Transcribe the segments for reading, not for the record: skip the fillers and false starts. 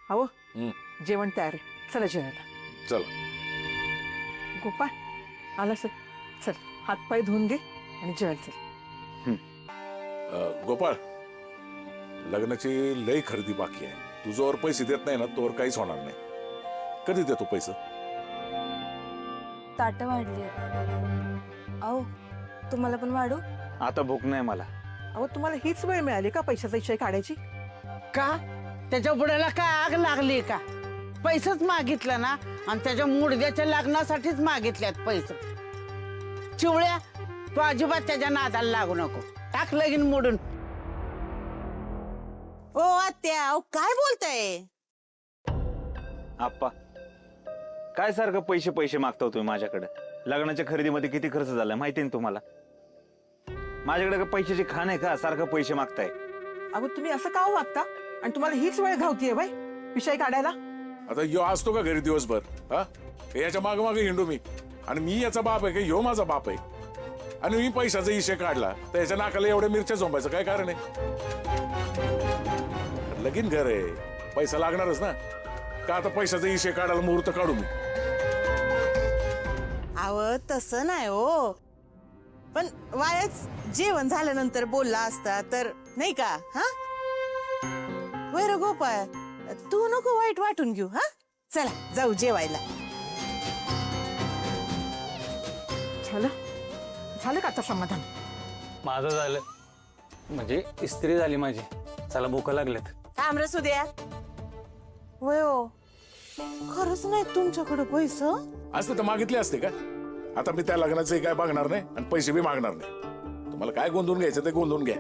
अहो जेवण तयार आहे, चला जेवायला. चला. गोपाळ आला सर, चल हातपाय धुवून घे आणि जेवायला चल. गोपाळ, लग्नाची लई खरेदी बाकी आहे. तू जोवर पैसे देत नाही ना तोवर काहीच होणार नाही. कधी देतो पैसे? ताट वाढली. अहो तुम्हाला पण वाढू? आता भूक नाही मला. अहो तुम्हाला हीच वेळ मिळाली का पैशाचा विषय काढायची? का त्याच्या बुडाला काय आग लागली का? पैसेच मागितलं ना, आणि त्याच्या मुडद्याच्या लग्नासाठीच मागितल्यात पैसे. चिवळ्या, तू अजिबात त्याच्या नादाला लागू नको. टाक लगीन मोडून. ओ आत्या, अहो काय बोलताय? आप्पा, काय सारखं पैसे पैसे मागता तुम्ही माझ्याकडे? लग्नाच्या खरेदीमध्ये किती खर्च झालाय माहिती ना तुम्हाला? माझ्याकडे काय पैशाची खाण आहे का सारखं पैसे मागताय? अहो तुम्ही असं का वागता? आणि तुम्हाला हीच वेळ घावतीये बाई विषय काढायला? आता यो असतो का घरी दिवसभर? हा, याच्या मागे मागे हिंडू मी. आणि मी याचा बाप आहे का ह्यो माझा बाप आहे? आणि मी पैशाचा विषय काढला तर याच्या नाकाला एवढ्या मिरच्या झोंबायचं काय कारण आहे? लगीन घर आहे, पैसा लागणारच ना. का आता पैशाचा विषय काढायला मुहूर्त काढू मी? अव तसं नाही हो, पण वायाच जेवण झाल्यानंतर बोलला असता तर नाही का? हा वर गोपाळ, तू नको वाईट वाटून घेऊ. हा चला जाऊ जेवायला. झालं झालं का आता समाधान? माझं झालं, म्हणजे इस्त्री झाली माझी. चला भूक लागलेत. थांब रे सुद्या. वय हो, खरंच नाही तुमच्याकडे पैसे? असते तर मागितले असते का? आता मी त्या लग्नाचे काय बघणार नाही आणि पैसे बी मागणार नाही. तुम्हाला काय गोंधून घ्यायचं ते गोंधून घ्या.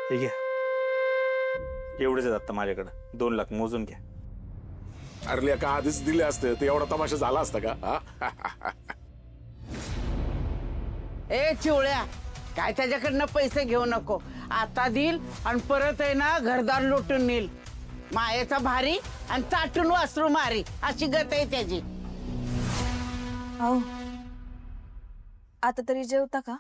हे घ्या, एवढेच आहेत आता माझ्याकडे. 2 लाख मोजून घ्या. अरे का आधीच दिले असते ते एवढा तमाशा झाला असता का? हा? ए चिवळ्या, काय त्याच्याकडनं पैसे घेऊ नको. आता देईल आणि परत आहे ना घरदार लुटून नेईल. मायेचा भारी आणि चाटून वासरू मारी अशी गत आहे त्याची. अहो आता तरी जेवता का?